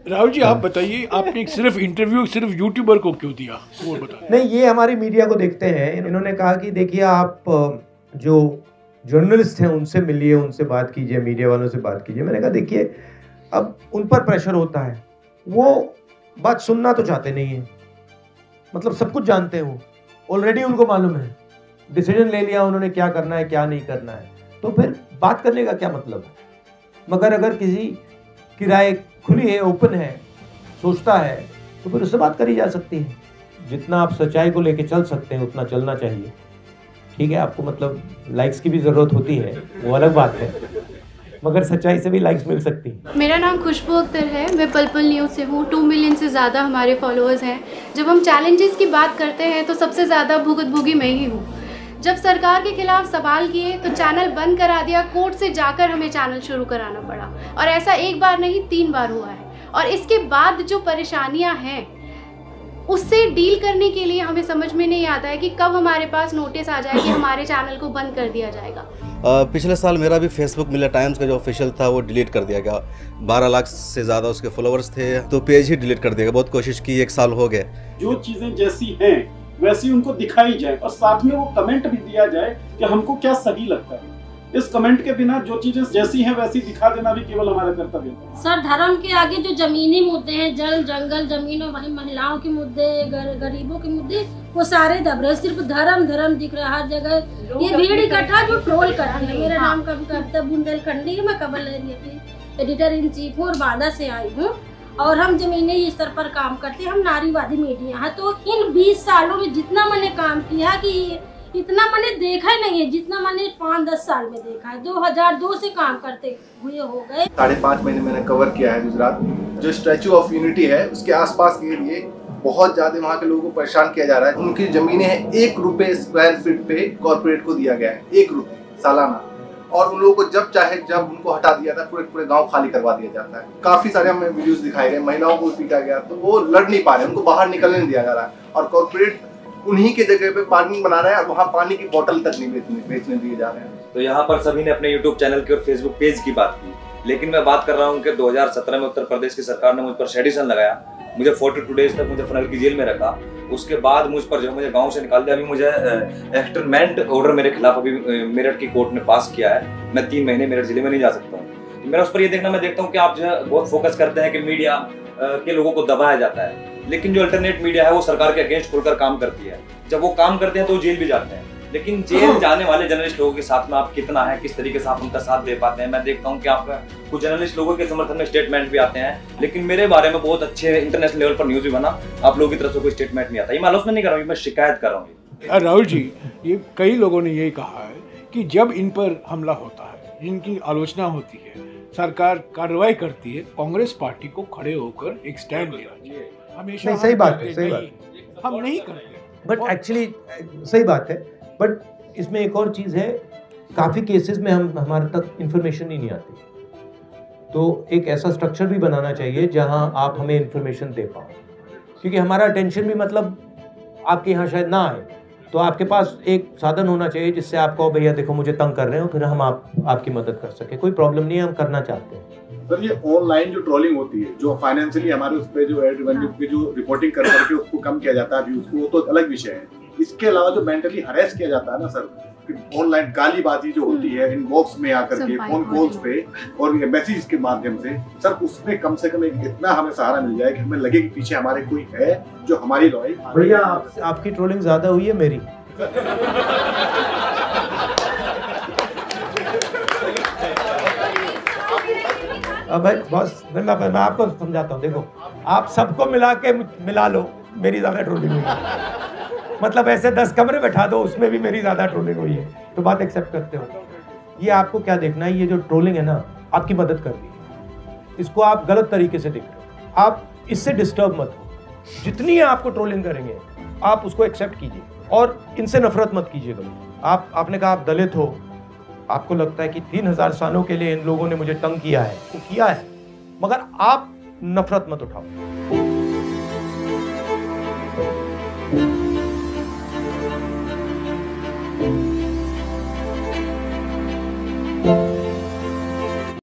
राहुल जी आप बताइए, आपने सिर्फ इंटरव्यू सिर्फ यूट्यूबर को क्यों दिया, वो बताइए। नहीं, ये हमारी मीडिया को देखते हैं। इन्होंने कहा कि देखिए आप जो जर्नलिस्ट हैं उनसे मिलिए, उनसे बात कीजिए, मीडिया वालों से बात कीजिए। मैंने कहा देखिए अब उन पर प्रेशर होता है, वो बात सुनना तो चाहते नहीं है। मतलब सब कुछ जानते हैं, वो ऑलरेडी उनको मालूम है, डिसीजन ले लिया उन्होंने क्या करना है क्या नहीं करना है, तो फिर बात करने का क्या मतलब है। मगर अगर किसी की राय खुली है, ओपन है, सोचता है, तो फिर उससे बात करी जा सकती है। जितना आप सच्चाई को लेके चल सकते हैं उतना चलना चाहिए। ठीक है, आपको मतलब लाइक्स की भी ज़रूरत होती है, वो अलग बात है, मगर सच्चाई से भी लाइक्स मिल सकती है। मेरा नाम खुशबू अख्तर है, मैं पल पल न्यूज़ से हूँ। 2 मिलियन से ज़्यादा हमारे फॉलोअर्स हैं। जब हम चैलेंजेस की बात करते हैं तो सबसे ज़्यादा भुगतभोगी मैं ही हूँ। जब सरकार के खिलाफ सवाल किए तो चैनल बंद करा दिया, कोर्ट से जाकर हमें चैनल शुरू कराना पड़ा, और ऐसा एक बार नहीं 3 बार हुआ है। और इसके बाद जो परेशानियां हैं उससे डील करने के लिए हमें समझ में नहीं आता है कि कब हमारे पास नोटिस आ जाए कि हमारे चैनल को बंद कर दिया जाएगा। पिछले साल मेरा भी फेसबुक मिला टाइम्स का जो ऑफिशियल था वो डिलीट कर दिया गया। 12 लाख से ज़्यादा उसके फॉलोअर्स थे, तो पेज ही डिलीट कर दिया गया। बहुत कोशिश की, 1 साल हो गए। जो चीज़ें जैसी हैं वैसी उनको दिखाई जाए और साथ में वो कमेंट भी दिया जाए कि हमको क्या सही लगता है। इस कमेंट के बिना जो चीजें जैसी हैं वैसी दिखा देना भी केवल हमारा कर्तव्य है। सर, धर्म के आगे जो जमीनी मुद्दे हैं, जल जंगल जमीन और वही महिलाओं के मुद्दे, गरीबों के मुद्दे, वो सारे दब रहे। सिर्फ धर्म धर्म दिख रहा है हर जगह। ये भीड़ इकट्ठा जो ट्रोल करती है। मेरा नाम कविता बुंदेलखंडी, मैं कबल एडिटर इन चीफ हूँ और बांदा से आई हूँ, और हम जमीनी स्तर पर काम करते हैं। हम नारीवादी मीडिया है। तो इन 20 सालों में जितना मैंने काम किया कि इतना मैंने देखा ही नहीं है जितना मैंने 5-10 साल में देखा है। 2002 से काम करते हुए हो गए। 5.5 महीने मैंने कवर किया है गुजरात। जो स्टैचू ऑफ यूनिटी है उसके आसपास के लिए बहुत ज्यादा वहाँ के लोगों को परेशान किया जा रहा है। उनकी जमीनें हैं 1 रुपए स्क्वायर फीट पे कॉर्पोरेट को दिया गया है, 1 रुपए सालाना। और उन लोगों को जब चाहे जब उनको हटा दिया था, पूरे गांव खाली करवा दिया जाता है। काफी सारे हमें वीडियोस दिखाए गए, महिलाओं को पीटा गया, तो वो लड़ नहीं पा रहे, उनको बाहर निकलने नहीं दिया जा रहा है। और कॉर्पोरेट उन्हीं के जगह पे पार्किंग बना रहा है और वहाँ पानी की बोतल तक नहीं बेचने दिए जा रहे हैं। तो यहाँ पर सभी ने अपने यूट्यूब चैनल की और फेसबुक पेज की बात की, लेकिन मैं बात कर रहा हूँ कि 2017 में उत्तर प्रदेश की सरकार ने मुझ पर सेडिशन लगाया। मुझे 42 डेज तक मुझे फनल की जेल में रखा। उसके बाद मुझ पर जो मुझे गांव से निकाल दिया। अभी मुझे एक्सटर्नमेंट ऑर्डर मेरे खिलाफ अभी मेरठ की कोर्ट ने पास किया है। मैं 3 महीने मेरठ जिले में नहीं जा सकता हूँ। तो मेरा उस पर ये देखना, मैं देखता हूँ कि आप जो है बहुत फोकस करते हैं कि मीडिया के लोगों को दबाया जाता है, लेकिन जो अल्टरनेट मीडिया है वो सरकार के अगेंस्ट खुलकर काम करती है। जब वो काम करते हैं तो जेल भी जाते हैं, लेकिन जेल जाने वाले जर्नलिस्ट लोगों के साथ में आप कितना है, किस तरीके से आप उनका साथ दे पाते हैं। मैं देखता हूँ कि आपका कुछ जर्नलिस्ट लोगों के समर्थन में स्टेटमेंट भी आते हैं, लेकिन मेरे बारे में बहुत अच्छे इंटरनेशनल लेवल पर न्यूज भी बना, आप लोगों की तरफ से कोई स्टेटमेंट नहीं आता। ये मैं आलोचना नहीं कर रहा हूँ, मैं शिकायत कर रहा हूँ। राहुल जी, ये कई लोगों ने यही कहा है कि जब इन पर हमला होता है, इनकी आलोचना होती है, सरकार कार्रवाई करती है, कांग्रेस पार्टी को खड़े होकर एक स्टैंड लेना चाहिए। हमेशा नहीं, सही बात है, सही बात। हम नहीं करते, बट एक्चुअली सही बात है। बट इसमें एक और चीज़ है, काफ़ी केसेस में हमारे तक इन्फॉर्मेशन ही नहीं आती, तो एक ऐसा स्ट्रक्चर भी बनाना चाहिए जहां आप हमें इन्फॉर्मेशन दे पाओ, क्योंकि हमारा अटेंशन भी मतलब आपके यहाँ शायद ना आए, तो आपके पास एक साधन होना चाहिए जिससे आप कहो भैया देखो मुझे तंग कर रहे हो, फिर हम आपकी मदद कर सके। कोई प्रॉब्लम नहीं है, हम करना चाहते हैं। सर, ये ऑनलाइन जो ट्रोलिंग होती है, जो फाइनेंशियली हमारे उस पे जो एड रेवेन्यू की जो रिपोर्टिंग कर करके उसको कम किया जाता है व्यूज को, वो तो अलग विषय है। इसके अलावा जो मेंटली हरेस किया जाता है ना सर, ऑनलाइन गालीबाजी जो होती है इनबॉक्स में आकर के, फोन कॉल्स पे और मैसेज के माध्यम से, सर उसमें कम से कम एक इतना हमें सहारा मिल जाए कि हमें लगे कि पीछे हमारे कोई है जो हमारी लॉयल। भैया आपकी ट्रोलिंग ज्यादा हुई है मेरी। अब बस मैं आपको समझाता हूँ, देखो आप सबको मिला लो, मेरी ज्यादा ट्रोलिंग हुई है। मतलब ऐसे 10 कमरे बैठा दो, उसमें भी मेरी ज्यादा ट्रोलिंग हुई है, तो बात एक्सेप्ट करते हो। ये आपको क्या देखना है, ये जो ट्रोलिंग है ना आपकी मदद कर रही है, इसको आप गलत तरीके से देख रहे हो, आप इससे डिस्टर्ब मत हो। जितनी आपको ट्रोलिंग करेंगे आप उसको एक्सेप्ट कीजिए और इनसे नफरत मत कीजिएगा। आपने कहा आप दलित हो, आपको लगता है कि 3000 सालों के लिए इन लोगों ने मुझे तंग किया है, वो किया है, मगर आप नफरत मत उठाओ।